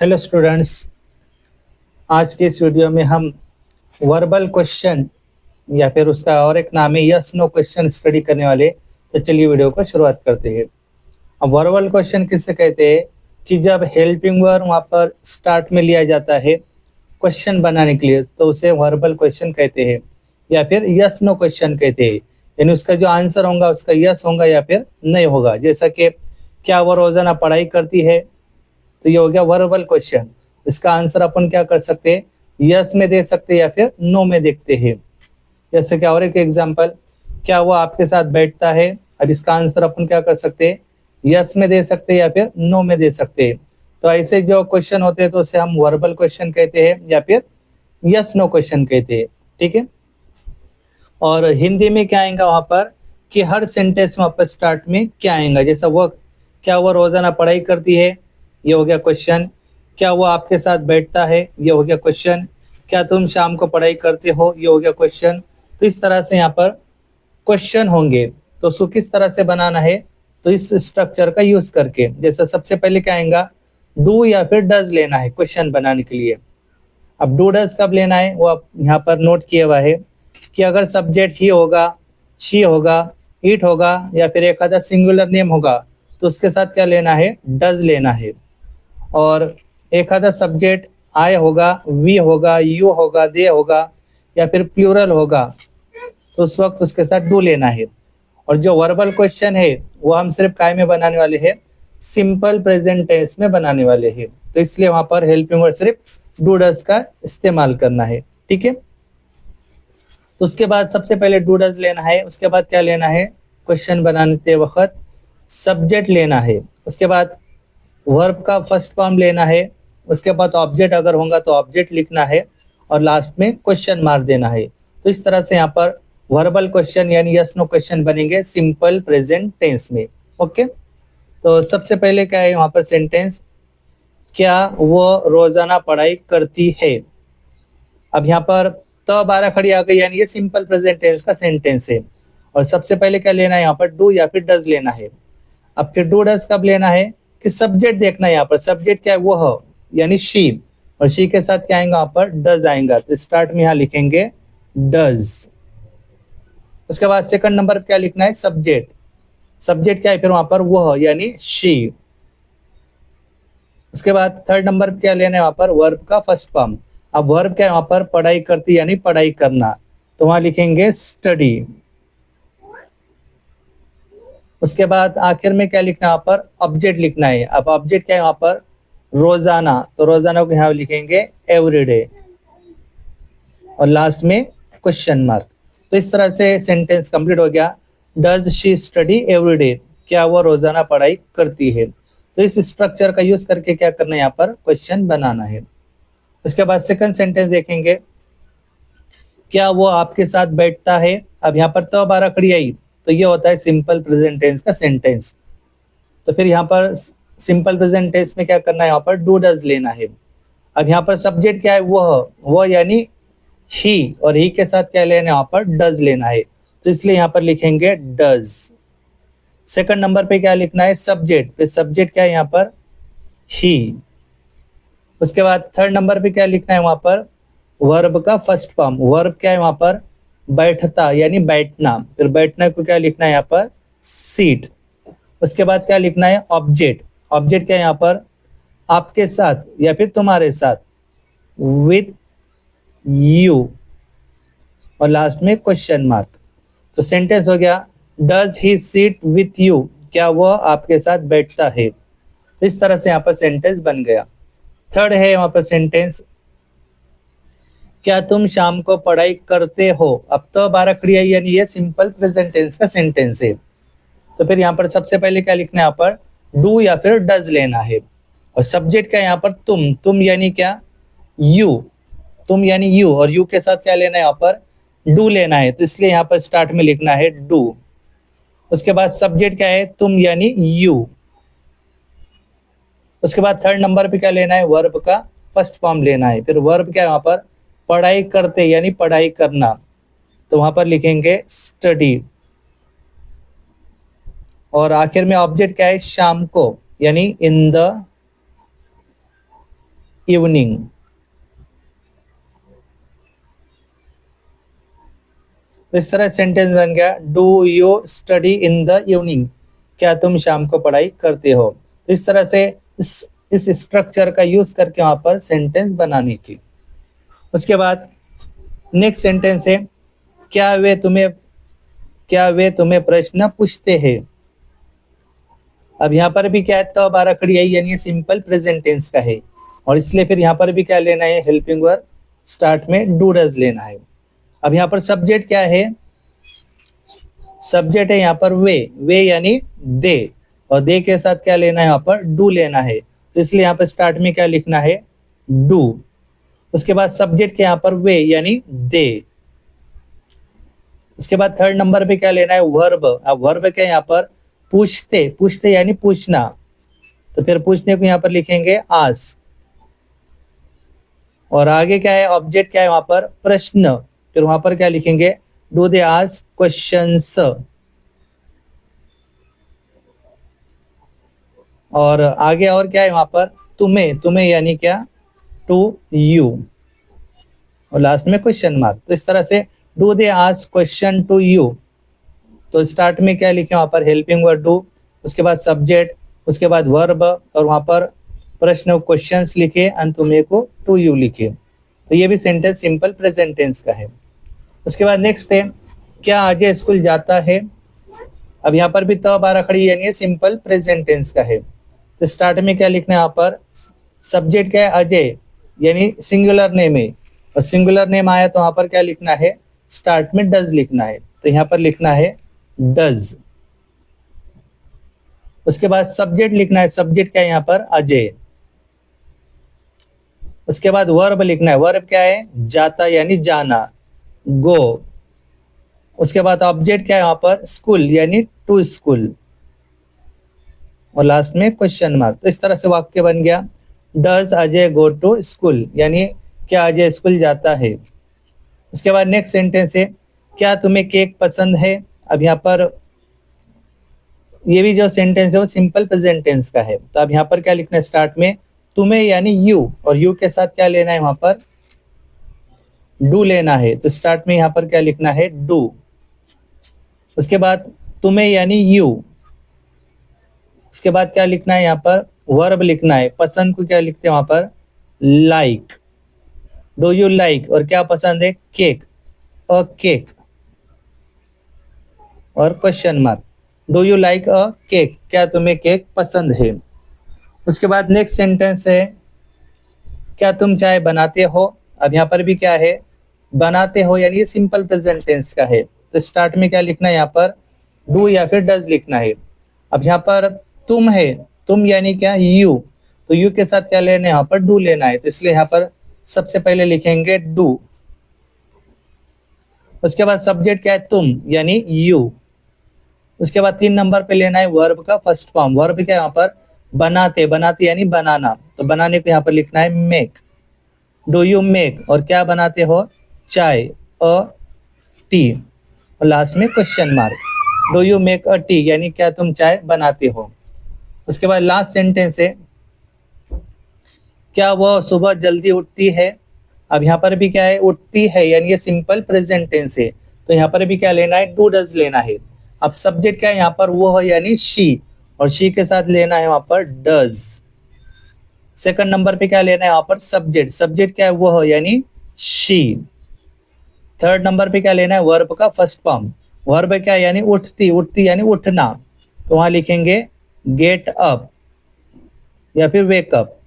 Hello students, आज के इस वीडियो में हम वर्बल क्वेश्चन या फिर उसका और एक नाम है यस नो क्वेश्चन स्टडी करने वाले। तो चलिए वीडियो को शुरुआत करते हैं। अब वर्बल क्वेश्चन किससे कहते हैं कि जब हेल्पिंग वर्ब वहाँ पर स्टार्ट में लिया जाता है क्वेश्चन बनाने के लिए, तो उसे वर्बल क्वेश्चन कहते हैं या फिर यस नो क्वेश्चन कहते हैं। यानी उसका जो आंसर होगा उसका यस होगा या फिर नहीं होगा। जैसा कि क्या वो रोजाना पढ़ाई करती है, तो ये हो गया वर्बल क्वेश्चन। इसका आंसर अपन क्या कर सकते हैं, यस में दे सकते हैं या फिर नो में देखते हैं। जैसे कि और एक एग्जांपल, क्या वो आपके साथ बैठता है। अब इसका आंसर अपन क्या कर सकते हैं, यस में दे सकते हैं या फिर नो में दे सकते हैं। तो ऐसे जो क्वेश्चन होते हैं तो उसे हम वर्बल क्वेश्चन कहते हैं या फिर यस नो क्वेश्चन कहते हैं। ठीक है। और हिंदी में क्या आएगा वहां पर कि हर सेंटेंस में वापस स्टार्ट में क्या आएगा। जैसा वो क्या वो रोजाना पढ़ाई करती है, ये हो गया क्वेश्चन। क्या वो आपके साथ बैठता है, ये हो गया क्वेश्चन। क्या तुम शाम को पढ़ाई करते हो, ये हो गया क्वेश्चन। तो इस तरह से यहाँ पर क्वेश्चन होंगे। तो उसको किस तरह से बनाना है, तो इस स्ट्रक्चर का यूज करके, जैसा सबसे पहले क्या आएगा, डू या फिर डज लेना है क्वेश्चन बनाने के लिए। अब डू डज कब लेना है वो आप यहाँ पर नोट किया हुआ है कि अगर सब्जेक्ट ही होगा, शी होगा, इट होगा या फिर एक आधा सिंगुलर नेम होगा, तो उसके साथ क्या लेना है, डज लेना है। और एक आधा सब्जेक्ट आई होगा, वी होगा, यू होगा, दे होगा या फिर प्लूरल होगा, तो उस वक्त उसके साथ डू लेना है। और जो वर्बल क्वेश्चन है वो हम सिर्फ काय में बनाने वाले हैं, सिंपल प्रेजेंट टेंस में बनाने वाले हैं। तो इसलिए वहां पर हेल्पिंग वर्ड सिर्फ डू डज का इस्तेमाल करना है। ठीक है। तो उसके बाद सबसे पहले डू डज लेना है। उसके बाद क्या लेना है, क्वेश्चन बनाते वक्त सब्जेक्ट लेना है। उसके बाद वर्ब का फर्स्ट फॉर्म लेना है। उसके बाद ऑब्जेक्ट अगर होगा तो ऑब्जेक्ट लिखना है और लास्ट में क्वेश्चन मार्क देना है। तो इस तरह से यहाँ पर वर्बल क्वेश्चन यानी यस नो क्वेश्चन बनेंगे सिंपल प्रेजेंट टेंस में। ओके। तो सबसे पहले क्या है यहाँ पर सेंटेंस, क्या वो रोजाना पढ़ाई करती है। अब यहाँ पर तो 12 खड़ी आ गई, यानी ये सिंपल प्रेजेंट टेंस का सेंटेंस है। और सबसे पहले क्या लेना है यहाँ पर, डू या फिर डज लेना है। अब फिर डू डज कब लेना है कि सब्जेक्ट देखना है। यहाँ पर सब्जेक्ट क्या है, वो हो यानी शी, और शी के साथ क्या आएगा यहाँ पर, डज आएगा। तो स्टार्ट में यहाँ लिखेंगे डज। उसके बाद सेकंड नंबर पे क्या लिखना है, सब्जेक्ट। सब्जेक्ट क्या है फिर वहां पर, वो हो यानी शी। उसके बाद थर्ड नंबर पे क्या लेना है वहां पर, वर्ब का फर्स्ट फॉर्म। अब वर्ब क्या है वहां पर, पढ़ाई करती यानी पढ़ाई करना, तो वहां लिखेंगे स्टडी। उसके बाद आखिर में क्या लिखना है वहां पर, ऑब्जेक्ट लिखना है। अब ऑब्जेक्ट क्या है वहां पर, रोजाना, तो रोजाना को यहाँ लिखेंगे एवरीडे और लास्ट में क्वेश्चन मार्क। तो इस तरह से सेंटेंस कंप्लीट हो गया, डज शी स्टडी एवरीडे, क्या वो रोजाना पढ़ाई करती है। तो इस स्ट्रक्चर का यूज करके क्या करना है, यहाँ पर क्वेश्चन बनाना है। उसके बाद सेकंड सेंटेंस देखेंगे, क्या वो आपके साथ बैठता है। अब यहाँ पर तो 12 खड़ी आई, तो ये होता है सिंपल प्रेजेंट टेंस का सेंटेंस। तो फिर यहाँ पर सिंपल प्रेजेंट टेंस में क्या करना है, यहाँ पर डू डज लेना है। अब यहाँ पर सब्जेक्ट क्या है, वो यानी ही, और ही के साथ क्या लेना है, यहाँ पर डज लेना है। तो इसलिए यहाँ पर लिखेंगे डज। सेकंड नंबर पे क्या लिखना है, सब्जेक्ट। फिर सब्जेक्ट क्या है यहाँ पर, ही। उसके बाद थर्ड नंबर पे क्या लिखना है वहां पर, वर्ब का फर्स्ट फॉर्म। वर्ब क्या है वहां पर, बैठता यानी बैठना। फिर बैठना को क्या लिखना है यहाँ पर, सीट। उसके बाद क्या लिखना है, ऑब्जेक्ट। ऑब्जेक्ट क्या है यहाँ पर, आपके साथ या फिर तुम्हारे साथ, विथ यू, और लास्ट में क्वेश्चन मार्क। तो सेंटेंस हो गया, does he seat with you, क्या वो आपके साथ बैठता है। तो इस तरह से यहाँ पर सेंटेंस बन गया। थर्ड है वहां पर सेंटेंस, क्या तुम शाम को पढ़ाई करते हो। अब तो 12 क्रिया यानी ये सिंपल प्रेजेंट टेंस का सेंटेंस है। तो फिर यहाँ पर सबसे पहले क्या लिखना है, यहाँ पर डू या फिर डज लेना है। और सब्जेक्ट क्या है यहाँ पर, तुम यानी क्या, यू, तुम यानी यू, और यू के साथ क्या लेना है यहाँ पर, डू लेना है। तो इसलिए यहाँ पर स्टार्ट में लिखना है डू। उसके बाद सब्जेक्ट क्या है, तुम यानी यू। उसके बाद थर्ड नंबर पे क्या लेना है, वर्ब का फर्स्ट फॉर्म लेना है। फिर वर्ब क्या है वहां पर, पढ़ाई करते यानी पढ़ाई करना, तो वहां पर लिखेंगे स्टडी। और आखिर में ऑब्जेक्ट क्या है, शाम को यानी इन द इवनिंग। तो इस तरह सेंटेंस बन गया, do you study in the evening, क्या तुम शाम को पढ़ाई करते हो। तो इस तरह से इस स्ट्रक्चर का यूज करके वहां पर सेंटेंस बनानी थी। उसके बाद नेक्स्ट सेंटेंस है, क्या वे तुम्हें प्रश्न पूछते हैं। अब यहाँ पर भी क्या है, तो बारह खड़ी आई, यानी सिंपल प्रेजेंट टेंस का है, और इसलिए फिर यहाँ पर भी क्या लेना है, हेल्पिंग वर्ब स्टार्ट में डू डज लेना है। अब यहाँ पर सब्जेक्ट क्या है, सब्जेक्ट है यहाँ पर वे यानी दे, और दे के साथ क्या लेना है, यहाँ पर डू लेना है। तो इसलिए यहाँ पर स्टार्ट में क्या लिखना है, डू। उसके बाद सब्जेक्ट के यहाँ पर वे यानी दे। उसके बाद थर्ड नंबर पे क्या लेना है, वर्ब। अब वर्ब क्या है यहाँ पर, पूछते यानी पूछना, तो फिर पूछने को यहाँ पर लिखेंगे आस्क। और आगे क्या है, ऑब्जेक्ट क्या है वहां पर, प्रश्न, फिर वहां पर क्या लिखेंगे, डू दे आस्क क्वेश्चंस। और आगे और क्या है वहां पर, तुम्हें यानी क्या, टू यू, और लास्ट में क्वेश्चन मार्क। तो इस तरह से do they ask question to you, तो स्टार्ट में क्या लिखे वहां पर, हेल्पिंग वर्ब डू, उसके बाद सब्जेक्ट, उसके बाद वर्ब, और वहां पर प्रश्न क्वेश्चंस लिखे, और तुम्हें को टू यू लिखे। तो ये भी सेंटेंस सिंपल प्रेजेंट टेंस का है। उसके बाद नेक्स्ट है, क्या अजय स्कूल जाता है। अब यहाँ पर भी तो बारह खड़ी यानी सिंपल प्रेजेंट टेंस का है। तो स्टार्ट में क्या लिखना है, यहाँ पर सब्जेक्ट क्या है, अजय यानी सिंगुलर नेम है, और सिंगुलर नेम आया तो वहां पर क्या लिखना है, स्टार्ट में डज लिखना है। तो यहाँ पर लिखना है डज। उसके बाद सब्जेक्ट लिखना है, सब्जेक्ट क्या है यहाँ पर, अजय। उसके बाद वर्ब लिखना है, वर्ब क्या है, जाता यानी जाना, गो। उसके बाद ऑब्जेक्ट क्या है वहां पर, स्कूल यानी टू स्कूल, और लास्ट में क्वेश्चन मार्क। तो इस तरह से वाक्य बन गया, does Ajay go to school, यानी क्या अजय स्कूल जाता है। उसके बाद नेक्स्ट सेंटेंस है, क्या तुम्हें केक पसंद है। अब यहाँ पर ये भी जो सेंटेंस है वो सिंपल प्रेजेंट टेंस का है। तो अब यहाँ पर क्या लिखना है, स्टार्ट में तुम्हें यानी यू, और यू के साथ क्या लेना है, वहां पर डू लेना है। तो स्टार्ट में यहाँ पर क्या लिखना है, डू। उसके बाद तुम्हें यानी यू, उसके बाद क्या लिखना है, यहाँ पर वर्ब लिखना है, पसंद को क्या लिखते हैं वहां पर, लाइक। डू यू लाइक, और क्या पसंद है, केक, अ केक, और question mark, do you like a cake, क्या तुम्हें केक पसंद है। उसके बाद नेक्स्ट सेंटेंस है, क्या तुम चाय बनाते हो। अब यहाँ पर भी क्या है, बनाते हो, यानी ये सिंपल प्रेजेंट टेंस का है। तो स्टार्ट में क्या लिखना है, यहाँ पर डू या फिर डज लिखना है। अब यहाँ पर तुम है, तुम यानी क्या, यू, तो यू के साथ क्या लेना है, यहाँ पर डू लेना है। तो इसलिए यहाँ पर सबसे पहले लिखेंगे डू। उसके बाद सब्जेक्ट क्या है, तुम यानी यू। उसके बाद 3 नंबर पे लेना है वर्ब का फर्स्ट फॉर्म। वर्ब क्या है यहाँ पर, बनाते यानी बनाना, तो बनाने को यहाँ पर लिखना है मेक। डू यू मेक, और क्या बनाते हो, चाय, अ टी, और लास्ट में question mark, do you make a T, यानी क्या तुम चाय बनाते हो। उसके बाद लास्ट सेंटेंस है, क्या वह सुबह जल्दी उठती है। अब यहाँ पर भी क्या है, उठती है, यानी ये सिंपल प्रेजेंट टेंस है। तो यहाँ पर भी क्या लेना है, डू डज लेना है। अब सब्जेक्ट क्या है यहाँ पर, वो है यानी शी, और शी के साथ लेना है वहां पर डज। सेकंड नंबर पे क्या लेना है, वहां पर सब्जेक्ट क्या है, वो है यानी शी। थर्ड नंबर पे क्या लेना है, वर्ब का फर्स्ट फॉर्म। वर्ब क्या है, यानी उठती यानी उठना, तो वहां लिखेंगे गेट अप या फिर wake up.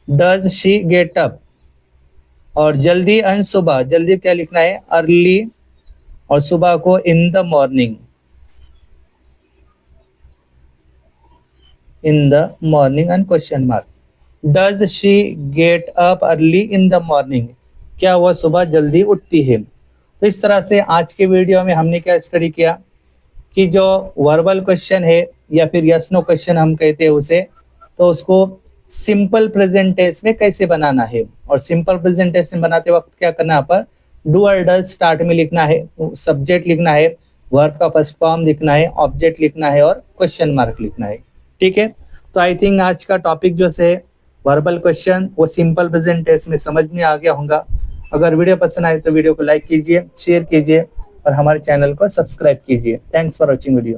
Does she get up, और जल्दी एंड सुबह, जल्दी क्या लिखना है, अर्ली, और सुबह को in the morning, in the morning and question mark. Does she get up early in the morning, क्या वह सुबह जल्दी उठती है। तो इस तरह से आज के वीडियो में हमने क्या स्टडी किया कि जो वर्बल क्वेश्चन है या फिर यस नो क्वेश्चन हम कहते हैं उसे, तो उसको सिंपल प्रेजेंट टेंस में कैसे बनाना है। और सिंपल प्रेजेंट टेंस में बनाते वक्त क्या करना है, पर डू और डज स्टार्ट में लिखना है, सब्जेक्ट लिखना है, वर्ब का फर्स्ट फॉर्म लिखना है, ऑब्जेक्ट लिखना है, और क्वेश्चन मार्क लिखना है। ठीक है, तो आई थिंक आज का टॉपिक जो है वर्बल क्वेश्चन वो सिंपल प्रेजेंट टेंस में समझ में आ गया होगा। अगर वीडियो पसंद आए तो वीडियो को लाइक कीजिए, शेयर कीजिए और हमारे चैनल को सब्सक्राइब कीजिए। Thanks for watching video.